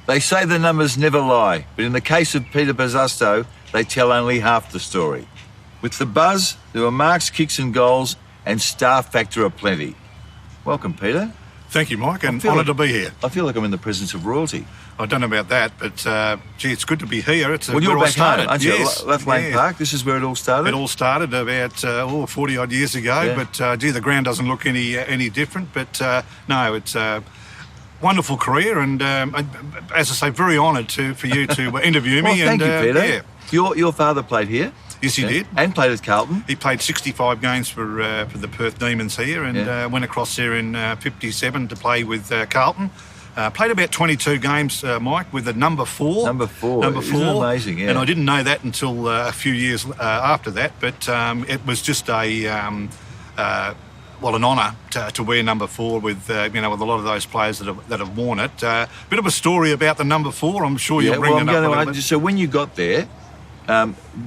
They say the numbers never lie, but in the case of Peter Bosustow, they tell only half the story. With the buzz, there were marks, kicks and goals, and star factor aplenty. Welcome, Peter. Thank you, Mike, and honoured to be here. I feel like I'm in the presence of royalty. I don't know about that, but gee, it's good to be here. It's well, you're back home, aren't you? Yes, Left Lane Park. This is where it all started. It all started about 40 odd years ago. Yeah. But gee, the ground doesn't look any different. But no, it's a wonderful career, and as I say, very honoured for you to interview me. Well, thank you, Peter. Yeah. Your father played here. Yes, he did. And played at Carlton. He played 65 games for the Perth Demons here, and went across there in 57 to play with Carlton. Played about 22 games, Mike, with the number 4. Number 4. Isn't it amazing, yeah. And I didn't know that until a few years after that, but it was just an honour to wear number 4 with with a lot of those players that have worn it. Bit of a story about the number 4. I'm sure you'll bring it up a little bit. So when you got there,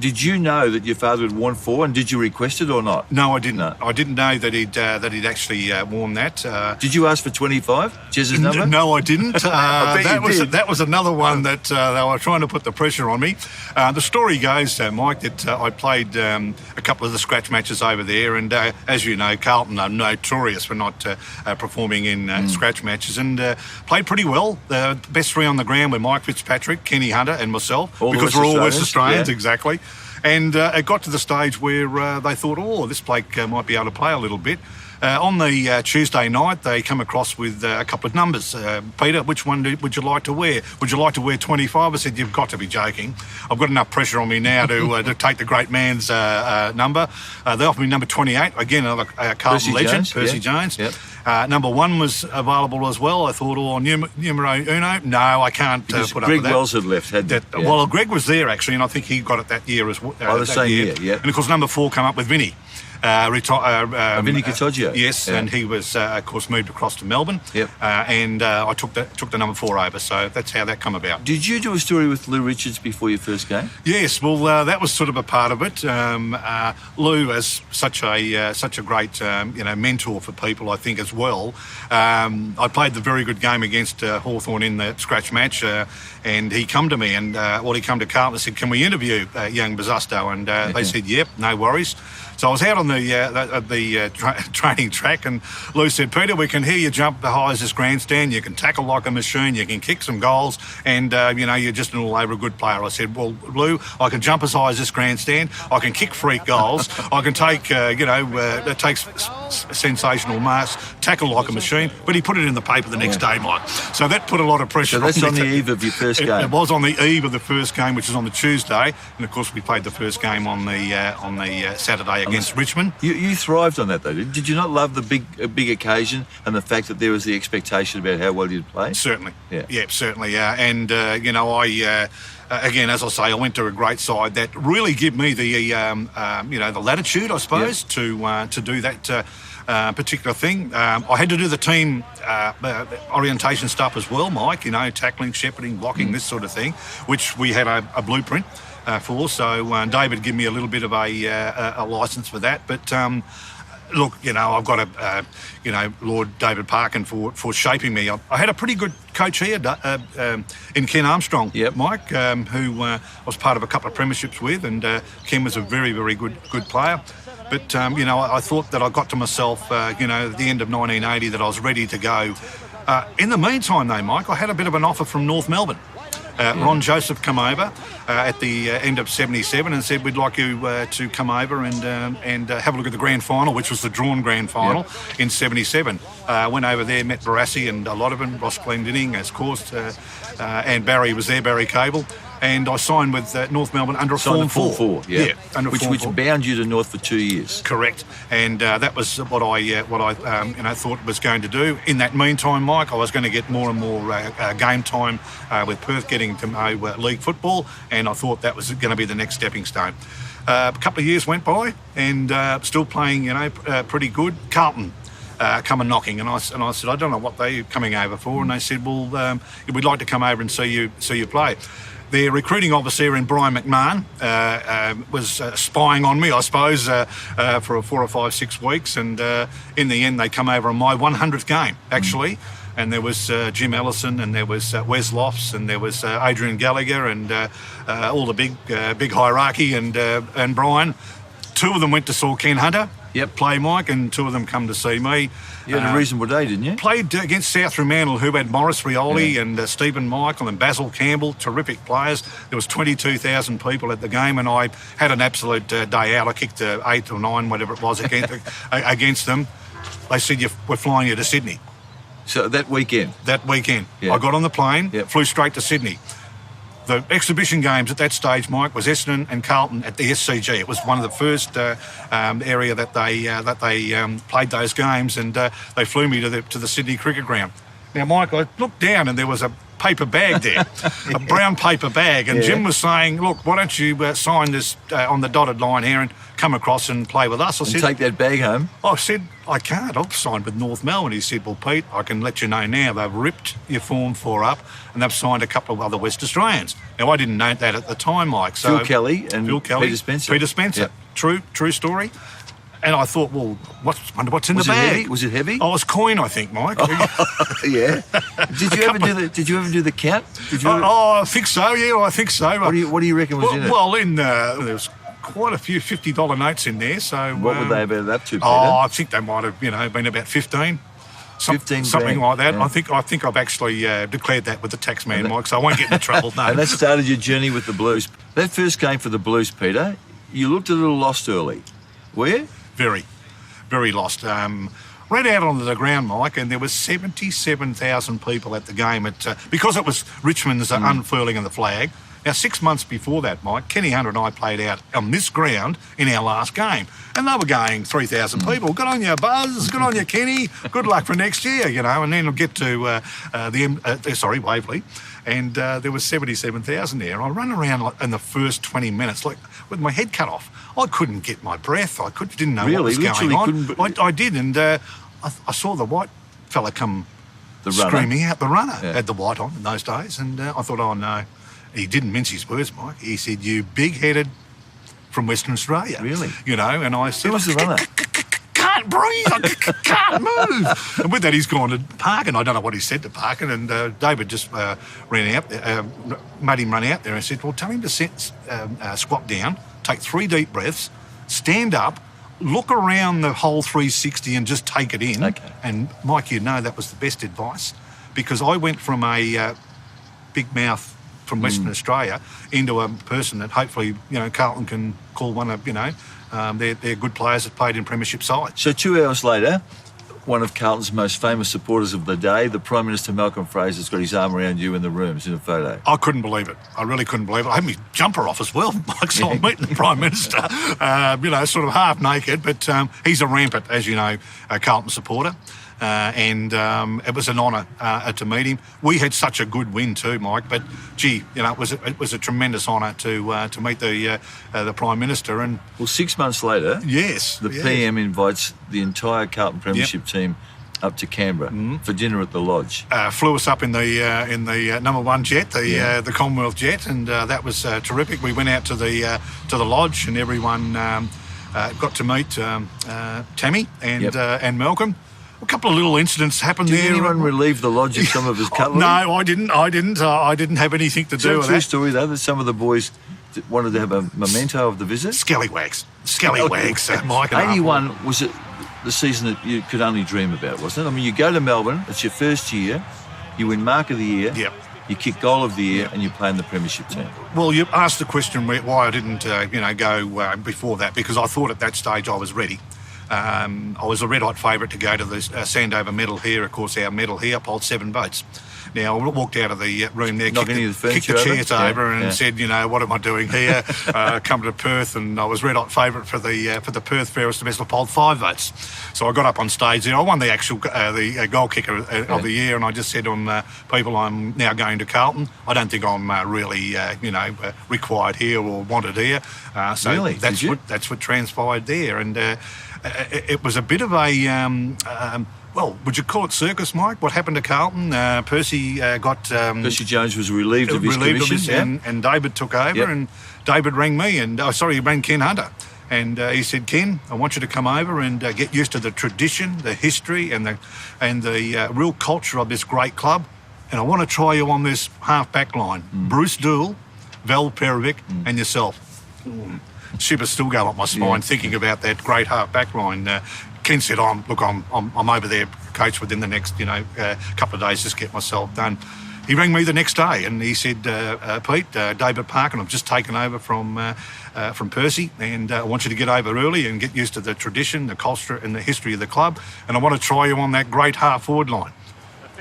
did you know that your father had worn 4, and did you request it or not? No, I didn't. No. I didn't know that he'd actually worn that. Did you ask for 25, Jez's number? No, I didn't. That was another one that they were trying to put the pressure on me. The story goes, Mike, that I played a couple of the scratch matches over there, and as you know, Carlton are notorious for not performing in scratch matches, and played pretty well. The best 3 on the ground were Mike Fitzpatrick, Kenny Hunter, and myself, because we're all West Australians. Yeah. Exactly. And it got to the stage where they thought, this bloke might be able to play a little bit. On the Tuesday night, they come across with a couple of numbers. Peter, which one would you like to wear? Would you like to wear 25? I said, you've got to be joking. I've got enough pressure on me now to take the great man's number. They offered me number 28, again, another Carlton legend, Percy Jones. Yep. Number 1 was available as well. I thought, numero uno? No, I can't put up with that. Greg Wells had left, Well, Greg was there, actually, and I think he got it that year as well. The same year, yeah. And, of course, number 4 came up with Vinny. Vinny Catoggio. Yes, and he was, of course, moved across to Melbourne. Yep. And I took the number 4 over, so that's how that come about. Did you do a story with Lou Richards before your first game? Yes, well, that was sort of a part of it. Lou, as such a great mentor for people, I think, as well. I played the very good game against Hawthorn in the scratch match, and he come to me and he come to Carlton and said, "Can we interview young Bosustow?" And they said, "Yep, no worries." So I was out on the training track, and Lou said, "Peter, we can hear you jump as high as this grandstand. You can tackle like a machine. You can kick some goals, and you're just an all-over good player." I said, "Well, Lou, I can jump as high as this grandstand. I can kick freak goals. I can take, that takes sensational marks, tackle like a machine." But he put it in the paper the next day, Mike. So that put a lot of pressure. So that's on the eve of your first game. It was on the eve of the first game, which was on the Tuesday, and of course we played the first game on the Saturday against Richmond. You thrived on that, though. Did you not love the big occasion and the fact that there was the expectation about how well you'd play? Certainly. Yeah, certainly. And I. Again, as I say, I went to a great side that really gave me the latitude, I suppose, to do that particular thing. I had to do the team orientation stuff as well, Mike. Tackling, shepherding, blocking, this sort of thing, which we had a blueprint for. So David gave me a little bit of a licence for that, but. Look, I've got Lord David Parkin for shaping me. I had a pretty good coach here in Ken Armstrong, Mike, who I was part of a couple of premierships with, and Ken was a very, very good player. But, I thought that I got to myself, at the end of 1980 that I was ready to go. In the meantime, though, Mike, I had a bit of an offer from North Melbourne. Ron Joseph come over at the end of 77 and said, "We'd like you to come over and have a look at the grand final," which was the drawn grand final in 77. Went over there, met Barassi and a lot of them, Ross Glendinning, as course, and Barry was there, Barry Cable. And I signed with North Melbourne under a Form 4. Under which bound you to North for 2 years. Correct, and that was what I thought was going to do. In that meantime, Mike, I was going to get more and more game time with Perth, getting to know league football, and I thought that was going to be the next stepping stone. A couple of years went by, and still playing, pretty good. Carlton. Coming knocking, and I said, "I don't know what they're coming over for," and they said, "Well, we'd like to come over and see you play." Their recruiting officer in Brian McMahon was spying on me, I suppose, for 4 or 5, 6 weeks, and in the end they come over on my 100th game, actually. and there was Jim Ellison, and there was Wes Lofts, and there was Adrian Gallagher, and all the big hierarchy, and Brian. Two of them went to saw Ken Hunter play, Mike, and two of them come to see me. You had a reasonable day, didn't you? Played against South Fremantle, who had Morris Rioli and Stephen Michael and Basil Campbell, terrific players. There was 22,000 people at the game, and I had an absolute day out. I kicked 8 or 9, whatever it was, against them. They said, we're flying you to Sydney. So that weekend? That weekend. Yeah. I got on the plane, flew straight to Sydney. The exhibition games at that stage, Mike, was Essendon and Carlton at the SCG. It was one of the first area that they played those games, and they flew me to the Sydney Cricket Ground. Now, Mike, I looked down and there was a paper bag there, a brown paper bag, and Jim was saying, "Look, why don't you sign this on the dotted line here and come across and play with us?" I said, take that bag home? I said, "I can't. I've signed with North Melbourne." He said, "Well, Pete, I can let you know now. They've ripped your Form 4 up and they've signed a couple of other West Australians." Now, I didn't know that at the time, Mike. So Phil Kelly and Peter Spencer. Peter Spencer. Yep. True story. And I thought, well, wonder what's in the bag. Heavy? Was it heavy? Oh, it was coin, I think, Mike. Yeah. Did you ever do the count? I think so. Yeah, I think so. What do you reckon was in it? Well, there was quite a few $50 notes in there. So what would they have been up to, Peter? I think they might have, been about 15. 15 something like that. Yeah. I think I've actually declared that with the tax man, Mike, so I won't get into trouble. No. And that started your journey with the Blues. That first game for the Blues, Peter, you looked a little lost early. Were you? Very, very lost. Ran out onto the ground, Mike, and there was 77,000 people at the game because it was Richmond's unfurling of the flag. Now, 6 months before that, Mike, Kenny Hunter and I played out on this ground in our last game, and they were going 3,000 people. Good on you, Buzz. Good on you, Kenny. Good luck for next year, And then we'll get to Waverley, and there was 77,000 there. I ran around in the first 20 minutes, like with my head cut off. I couldn't get my breath. Didn't know what was going on. I did, and I saw the white fella come screaming out. The runner had the white on in those days, and I thought, oh no. He didn't mince his words, Mike. He said, "You big-headed from Western Australia." Really? And I said, who was the runner? Can't breathe. I can't move. And with that, he's gone to Parkin. I don't know what he said to Parkin. And David just ran out, made him run out there and said, "Well, tell him to squat down, take 3 deep breaths, stand up, look around the whole 360 and just take it in." Okay. And Mike, that was the best advice, because I went from a big mouth from Western Australia into a person that hopefully, Carlton can call one of, they're good players that played in premiership sides. So 2 hours later, one of Carlton's most famous supporters of the day, the Prime Minister Malcolm Fraser's got his arm around you in the rooms in a photo. I couldn't believe it. I really couldn't believe it. I had my jumper off as well, Mike, so I'm meeting the Prime Minister, sort of half naked, but he's a rampant, as you know, Carlton supporter. And it was an honour to meet him. We had such a good win too, Mike. But gee, it was a tremendous honour to meet the Prime Minister. And 6 months later, the PM invites the entire Carlton Premiership team up to Canberra for dinner at the Lodge. Flew us up in the number 1 jet, the Commonwealth jet, and that was terrific. We went out to the Lodge, and everyone got to meet Tammy and Malcolm. A couple of little incidents happened there. Did anyone relieve the Lodge of some of his cutlery? No, I didn't. I didn't have anything to do with that. True story, though, that some of the boys wanted to have a memento of the visit? Scallywags, Mike. 81 was it the season that you could only dream about, wasn't it? I mean, you go to Melbourne, it's your first year, you win Mark of the Year, you kick Goal of the Year, and you play in the Premiership team. Well, you asked the question why I didn't, go before that, because I thought at that stage I was ready. I was a red-hot favourite to go to the Sandover medal here. Of course, our medal here upholds 7 votes. Now, I walked out of the room there, kicked the chairs over and said, what am I doing here? Come to Perth, and I was red-hot favourite for the Perth Fairest Domestic polled 5 votes. So I got up on stage there. I won the actual goal kicker of the year, and I just said to people, I'm now going to Carlton. I don't think I'm really, required here or wanted here. So really? That's what transpired there, and it was a bit of a would you call it circus, Mike? What happened to Carlton? Percy Percy Jones was relieved of his commission, and David took over, and David rang me, and he rang Ken Hunter, And he said, Ken, I want you to come over and get used to the tradition, the history, and the real culture of this great club. And I want to try you on this half-back line. Bruce Dool, Val Perovic, and yourself. Shivers still go up my spine thinking about that great half-back line. Ken said, I'm over there, coach, within the next, couple of days, just get myself done. He rang me the next day and he said, Pete, David Parkin, I've just taken over from Percy, and I want you to get over early and get used to the tradition, the culture and the history of the club, and I want to try you on that great half-forward line.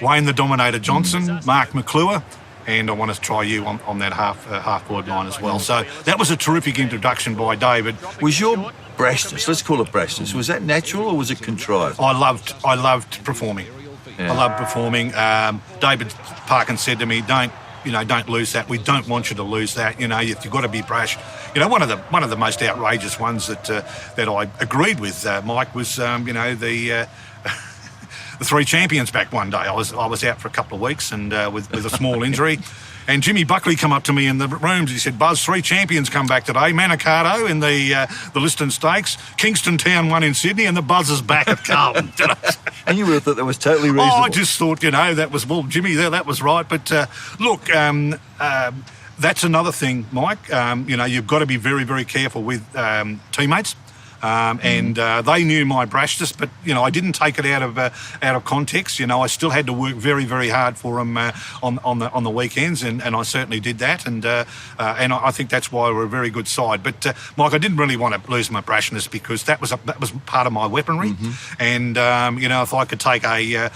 Wayne the Dominator Johnson, Mark McClure, and I want to try you on that half-forward line as well. So that was a terrific introduction by David. Was your brashness, let's call it brashness, was that natural or was it contrived? I loved performing. Yeah. I loved performing. David Parkin said to me, don't lose that. We don't want you to lose that. You've got to be brash. One of the most outrageous ones that I agreed with, Mike, was the three champions back one day. I was out for a couple of weeks and with a small injury. And Jimmy Buckley come up to me in the rooms. He said, Buzz, three champions come back today. Manicato in the Liston Stakes, Kingston Town won in Sydney, and the Buzz is back at Carlton. And you would have thought that was totally reasonable. I just thought, that was, well, Jimmy, that was right. But look, that's another thing, Mike. You've got to be very, very careful with teammates. And they knew my brashness, but I didn't take it out of context. I still had to work very, very hard for them on the weekends, and I certainly did that. And I think that's why we're a very good side. But Mike, I didn't really want to lose my brashness because that was part of my weaponry. And if I could take a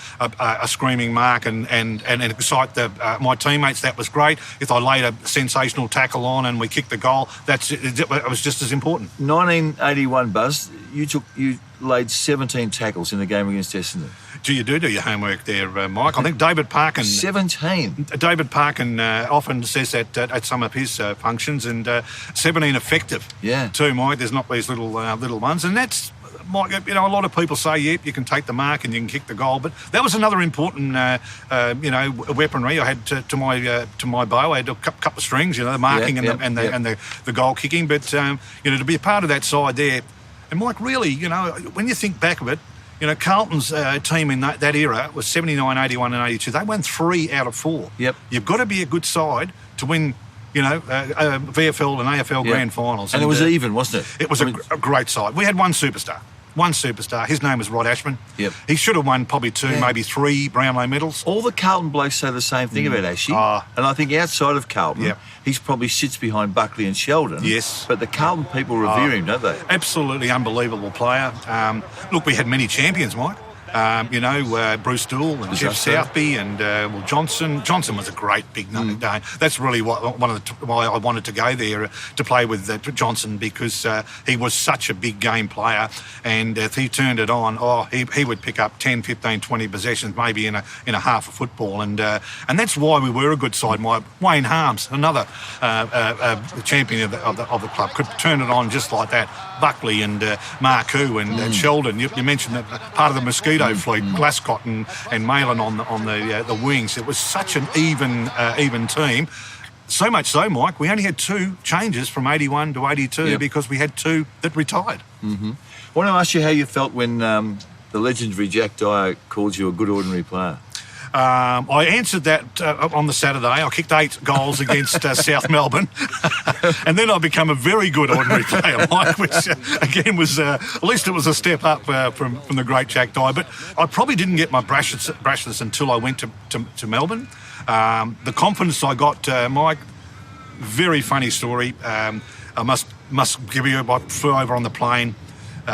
screaming mark and excite my teammates, that was great. If I laid a sensational tackle on and we kicked the goal, it was just as important. 1981. Buzz, you laid 17 tackles in the game against Essendon. Do your homework there, Mike? I think David Parkin... 17? David Parkin often says that at some of his functions, and 17 effective too, Mike. There's not these little ones, and that's... Mike, a lot of people say, yep, you can take the mark and you can kick the goal, but that was another important, weaponry I had to my bow. I had a couple of strings, the marking and the goal kicking, but to be a part of that side there, and Mike, really, when you think back of it, Carlton's team in that era was 79, 81 and 82. They won 3 out of 4. Yep. You've got to be a good side to win VFL and AFL grand finals. And it was even, wasn't it? It was a great side. We had one superstar. His name was Rod Ashman. Yep. He should have won probably 2, maybe 3 Brownlow medals. All the Carlton blokes say the same thing about Ashy. And I think outside of Carlton, he probably sits behind Buckley and Sheldon. Yes. But the Carlton people revere him, don't they? Absolutely unbelievable player. Look, we had many champions, Mike. Bruce Dool and Jeff Southby and Johnson. Johnson was a great big number. That's really why I wanted to go there to play with Johnson, because he was such a big game player, and if he turned it on, he would pick up 10, 15, 20 possessions maybe in a half of football, and that's why we were a good side. Wayne Harms, another champion of the club, could turn it on just like that. Buckley and Marcoux and Sheldon. You mentioned that part of the Mosquito fleet, Glascott and Malin on the wings. It was such an even team. So much so, Mike, we only had 2 changes from 81 to 82 because we had 2 that retired. I want to ask you how you felt when the legendary Jack Dyer called you a good ordinary player. I answered that on the Saturday. I kicked 8 goals against South Melbourne, and then I became a very good ordinary player, Mike, which again was at least it was a step up from the great Jack Dyer. But I probably didn't get my brashness until I went to Melbourne. The confidence I got, Mike, very funny story. I must give you. I flew over on the plane.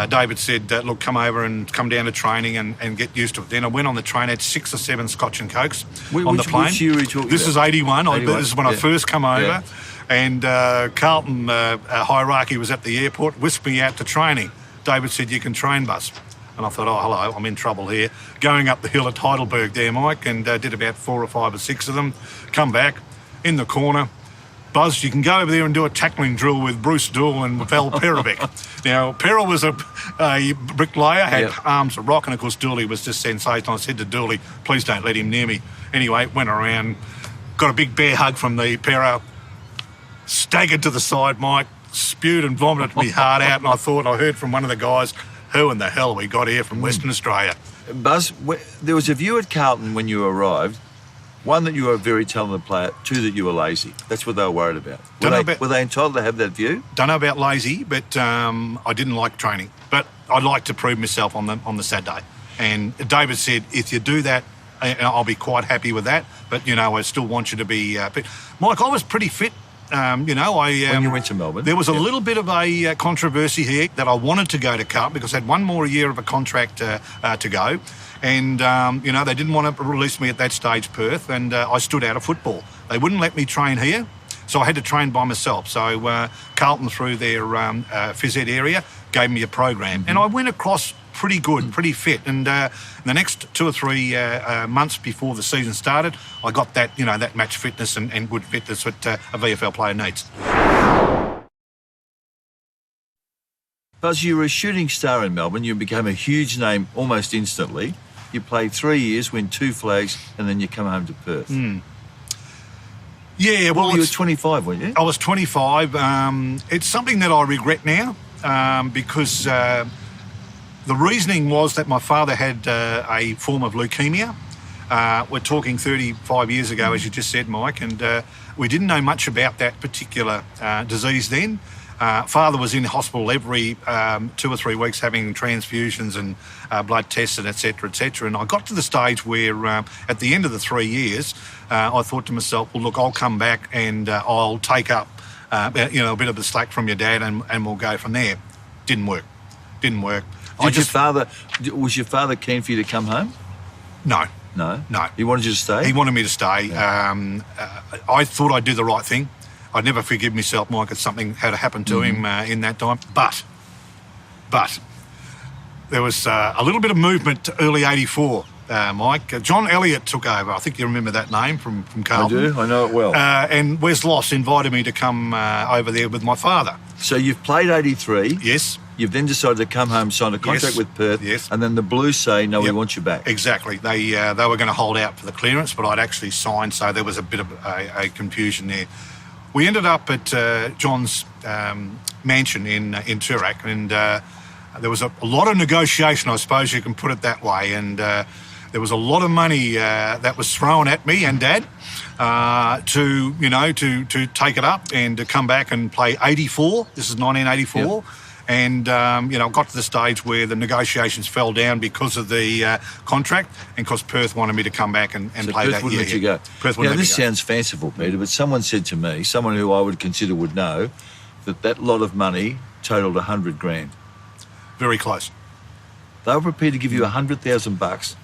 David said, look, come over and come down to training and get used to it. Then I went on the train, had 6 or 7 Scotch and Cokes on the plane. Which year are you talking This about? is 81. This is when I first come over. And Carlton hierarchy was at the airport, whisked me out to training. David said, you can train, Buzz. And I thought, hello, I'm in trouble here. Going up the hill at Heidelberg there, Mike, and did about 4 or 5 or 6 of them. Come back, in the corner. Buzz, you can go over there and do a tackling drill with Bruce Dool and Val Perovic. Now, Peril was a bricklayer, had arms of rock, and of course Dooley was just sensational. I said to Dooley, please don't let him near me. Anyway, went around, got a big bear hug from the Pero, staggered to the side, Mike, spewed and vomited my heart out, and I heard from one of the guys, who in the hell we got here from Western Australia? Buzz, there was a view at Carlton when you arrived. One, that you were a very talented player. Two, that you were lazy. That's what they were worried about. Were they entitled to have that view? Don't know about lazy, but I didn't like training. But I'd like to prove myself on the Saturday. And David said, if you do that, I'll be quite happy with that. But, I still want you to be fit. Mike, I was pretty fit. When you went to Melbourne. There was a little bit of a controversy here that I wanted to go to Carlton because I had one more year of a contract to go. And, they didn't want to release me at that stage, Perth, and I stood out of football. They wouldn't let me train here, so I had to train by myself. So Carlton, through their phys ed area, gave me a program. And I went across pretty good, pretty fit. And the next 2 or 3 months before the season started, I got that, that match fitness and good fitness that a VFL player needs. Buzz, you were a shooting star in Melbourne. You became a huge name almost instantly. You played 3 years, win 2 flags, and then you come home to Perth. Yeah, well, you were 25, weren't you? I was 25. It's something that I regret now because the reasoning was that my father had a form of leukemia. We're talking 35 years ago, as you just said, Mike, and we didn't know much about that particular disease then. Father was in hospital every 2 or 3 weeks having transfusions and blood tests and et cetera, and I got to the stage where at the end of the 3 years I thought to myself, well, look, I'll come back and I'll take up a bit of the slack from your dad and we'll go from there. Didn't work. Was your father keen for you to come home? No. No? He wanted you to stay? He wanted me to stay. Yeah. I thought I'd do the right thing. I'd never forgive myself, Mike, if something had happened to him in that time. But there was a little bit of movement early 84, Mike. John Elliott took over. I think you remember that name from Carlton. I do. I know it well. And Wes Loss invited me to come over there with my father. So you've played 83. Yes. You've then decided to come home, sign a contract with Perth. Yes. And then the Blues say, no, we want you back. Exactly. They were going to hold out for the clearance, but I'd actually signed, so there was a bit of a confusion there. We ended up at John's mansion in Toorak, and there was a lot of negotiation, I suppose you can put it that way, and there was a lot of money that was thrown at me and Dad to take it up and to come back and play 84. This is 1984. Yep. And, got to the stage where the negotiations fell down because of the contract and because Perth wanted me to come back and play Perth that wouldn't year. let you go. Perth wouldn't let me go. This sounds fanciful, Peter, but someone said to me, someone who I would consider would know, that lot of money totalled $100,000. Very close. They were prepared to give you $100,000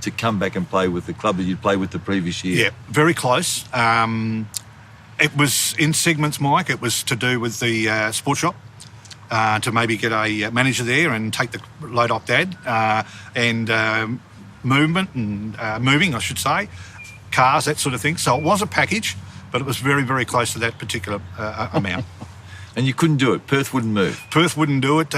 to come back and play with the club that you'd played with the previous year. Yeah, very close. It was in segments, Mike. It was to do with the sports shop. To maybe get a manager there and take the load off Dad, and movement and moving, I should say, cars, that sort of thing. So it was a package, but it was very, very close to that particular amount. And you couldn't do it? Perth wouldn't move? Perth wouldn't do it.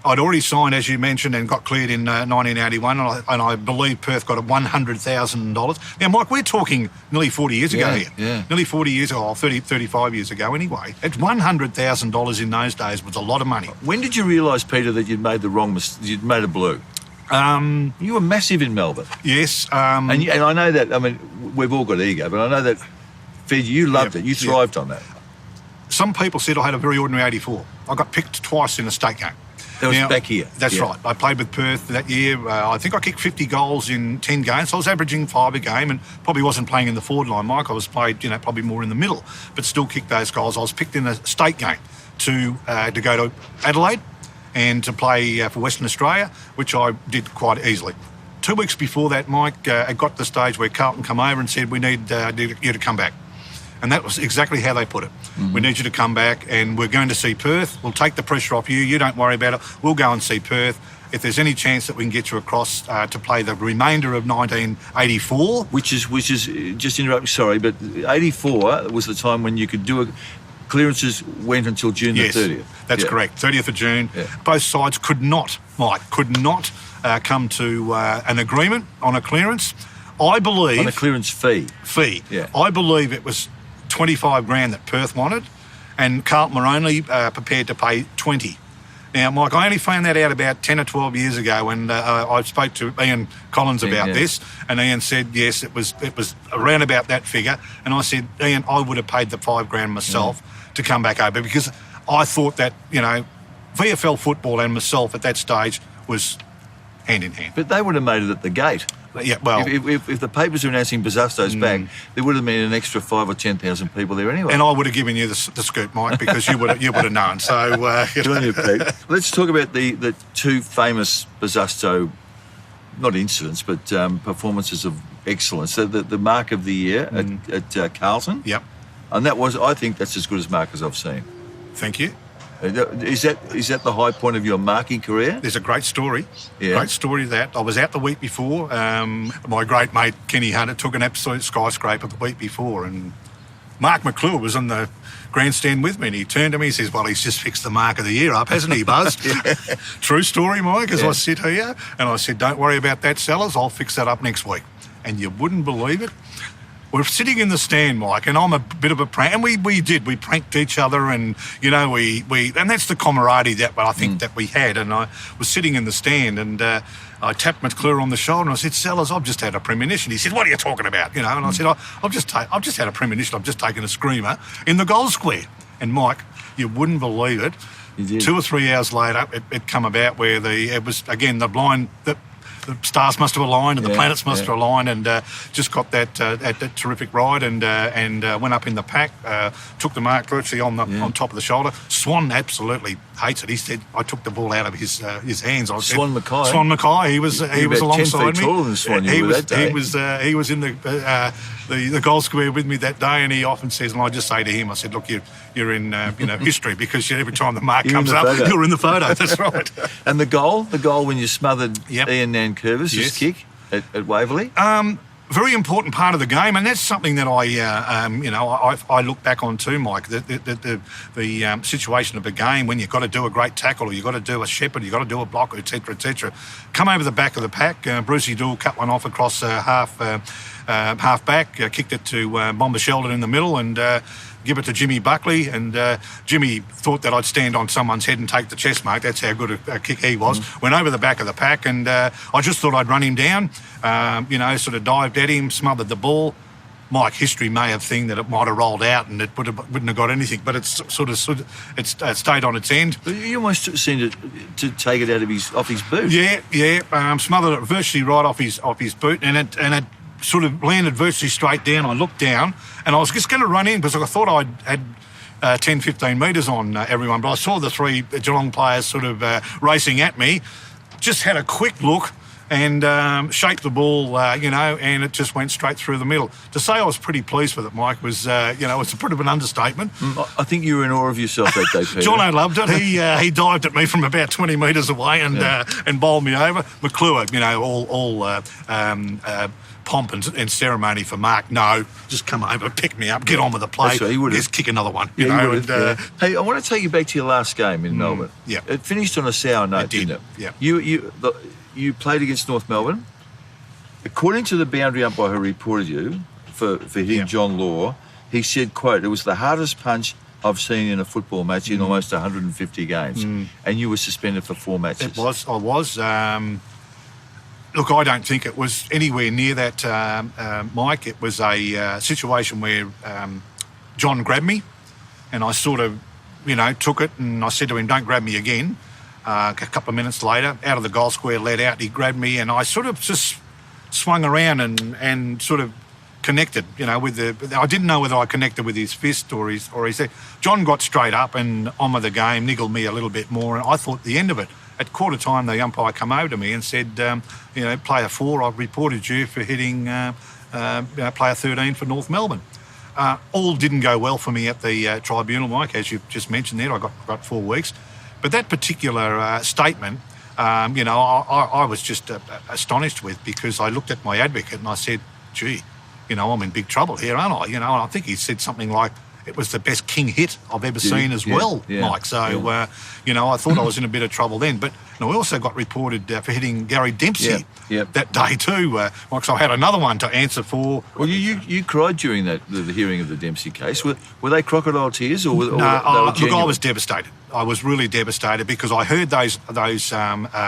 I'd already signed, as you mentioned, and got cleared in 1981, and I believe Perth got $100,000. Now, Mike, we're talking nearly 40 years ago here. Yeah. Nearly 40 years ago, or 35 years ago anyway. It's $100,000 in those days was a lot of money. When did you realise, Peter, that you'd made the wrong mistake? You'd made a blue? You were massive in Melbourne. Yes. And I know that, we've all got ego, but I know that, Fed, you loved it. You thrived on that. Some people said I had a very ordinary 84. I got picked twice in a state game. That was back here. That's right. I played with Perth that year. I think I kicked 50 goals in 10 games. So I was averaging 5 a game and probably wasn't playing in the forward line, Mike. I was played, probably more in the middle, but still kicked those goals. I was picked in a state game to go to Adelaide and to play for Western Australia, which I did quite easily. 2 weeks before that, Mike, it got to the stage where Carlton come over and said, we need you to come back. And that was exactly how they put it. Mm-hmm. We need you to come back and we're going to see Perth. We'll take the pressure off you. You don't worry about it. We'll go and see Perth. If there's any chance that we can get you across to play the remainder of 1984. Which is just interrupt, sorry, but 84 was the time when you could do it. Clearances went until June the 30th. That's correct, 30th of June. Yeah. Both sides could not come to an agreement on a clearance. I believe... On a clearance fee. Yeah. I believe it was $25,000 that Perth wanted, and Carlton were only prepared to pay 20. Now, Mike, I only found that out about 10 or 12 years ago when I spoke to Ian Collins about this, and Ian said, yes, it was around about that figure. And I said, Ian, I would have paid the $5,000 myself to come back over, because I thought that, VFL football and myself at that stage was hand in hand. But they would have made it at the gate. Yeah, well, if the papers were announcing Bosustow's back, there would have been an extra 5,000 or 10,000 people there anyway. And I would have given you the scoop, Mike, because you would have known. So, Good on you, Pete. Let's talk about the two famous Bosustow, not incidents, but performances of excellence. So the mark of the year at Carlton. Yep. And I think that's as good as mark as I've seen. Thank you. Is that the high point of your marking career? There's a great story. Yeah. Great story of that. I was out the week before. My great mate, Kenny Hunter, took an absolute skyscraper the week before, and Mark McClure was in the grandstand with me, and he turned to me and says, well, he's just fixed the mark of the year up, hasn't he, Buzz? True story, Mike, as I sit here. And I said, don't worry about that, Sellers. I'll fix that up next week. And you wouldn't believe it. We're sitting in the stand, Mike, and I'm a bit of a prank, and we pranked each other, and and that's the camaraderie that I think that we had. And I was sitting in the stand, and I tapped McClure on the shoulder, and I said, Sellers, I've just had a premonition. He said, what are you talking about? And I said, I've just had a premonition. I've just taken a screamer in the goal square. And Mike, you wouldn't believe it. 2 or 3 hours later, it come about where it was again the stars must have aligned and the planets must have aligned, and just got that terrific ride, and went up in the pack, took the mark virtually on top of the shoulder. Swan absolutely hates it. He said I took the ball out of his hands. Swan Mackay. He was alongside 10 feet taller than Swan. He was in the goal square with me that day, and he often says, and I just say to him, I said, look, you're in history, because every time the mark comes up, you're in the photo. That's right. And the goal when you smothered Ian Nankervis' kick at Waverley? Very important part of the game, and that's something that I look back on too, Mike. The situation of the game when you've got to do a great tackle, or you've got to do a shepherd, you've got to do a block, etc., etc. Come over the back of the pack. Brucey Dool cut one off across half back, kicked it to Bomber Sheldon in the middle, and give it to Jimmy Buckley, and Jimmy thought that I'd stand on someone's head and take the chest mark. That's how good a kick he was. Went over the back of the pack, and I just thought I'd run him down, sort of dived at him, smothered the ball. Mike, history may have thing that it might have rolled out and it wouldn't have got anything, but it's it's stayed on its end. But you almost seemed to take it off his boot. Yeah. Smothered it virtually right off his boot, and it sort of landed virtually straight down. I looked down, and I was just going to run in because I thought I'd had 10, 15 metres on everyone, but I saw the three Geelong players sort of racing at me. Just had a quick look and shaped the ball, and it just went straight through the middle. To say I was pretty pleased with it, Mike, was, it's a bit of an understatement. I think you were in awe of yourself that day, Peter. Jono loved it. He dived at me from about 20 metres away and bowled me over. McClure, all pomp and ceremony for Mark. No, just come over, pick me up, get on with the play. Right, he would just kick another one. Hey, I want to take you back to your last game in Melbourne. Yeah, it finished on a sour note, didn't it? Yeah. You played against North Melbourne. According to the boundary umpire who reported you for hitting John Law, he said, quote, "It was the hardest punch I've seen in a football match in almost 150 games." And you were suspended for 4 matches. It was. I was. Look, I don't think it was anywhere near that, Mike. It was a situation where John grabbed me, and I sort of, took it, and I said to him, "Don't grab me again." A couple of minutes later, out of the goal square, let out, he grabbed me, and I sort of just swung around and sort of connected, with I didn't know whether I connected with his fist or his head. John got straight up and on with the game, niggled me a little bit more, and I thought the end of it. At quarter time, the umpire come over to me and said, player 4, I've reported you for hitting player 13 for North Melbourne. All didn't go well for me at the tribunal, Mike, as you've just mentioned there. I got 4 weeks. But that particular statement, I was just astonished with, because I looked at my advocate and I said, gee, I'm in big trouble here, aren't I? And I think he said something like, it was the best king hit I've ever Did seen he? as Yeah, well, yeah, Mike. So, yeah. I thought I was in a bit of trouble then. But I also got reported for hitting Gary Dempsey that day too, Mike. So I had another one to answer for. Well, you cried during the hearing of the Dempsey case. Were they crocodile tears or No, they were look, genuine? I was devastated. I was really devastated because I heard those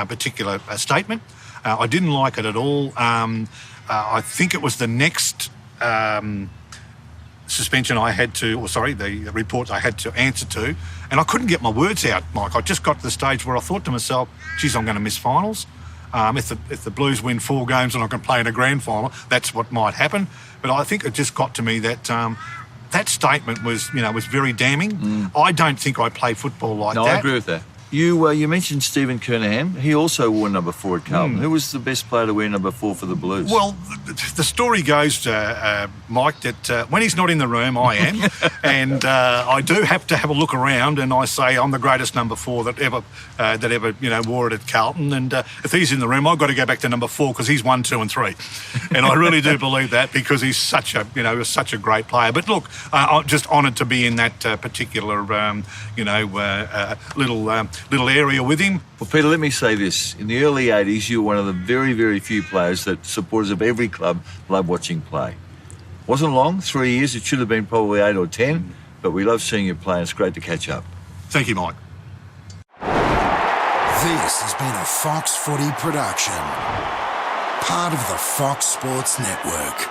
particular statement. I didn't like it at all. I think it was the next suspension the report I had to answer to, and I couldn't get my words out, Mike. I just got to the stage where I thought to myself, geez, I'm going to miss finals. If the Blues win 4 games and I can play in a grand final, that's what might happen. But I think it just got to me that that statement was very damning. I don't think I play football like that. No, I agree with that. You mentioned Stephen Kernahan. He also wore number 4 at Carlton. Who was the best player to wear number 4 for the Blues? Well, the story goes, Mike, that when he's not in the room, I am, and I do have to have a look around, and I say I'm the greatest number 4 that ever wore it at Carlton. And if he's in the room, I've got to go back to number 4 because he's 1, 2, and 3, and I really do believe that because he's such a great player. But look, I'm just honoured to be in that particular little area with him. Well, Peter, let me say this. In the early 80s, you were one of the very, very few players that supporters of every club loved watching play. Wasn't long, 3 years. It should have been probably 8 or 10, but we love seeing you play, and it's great to catch up. Thank you, Mike. This has been a Fox Footy production, part of the Fox Sports Network.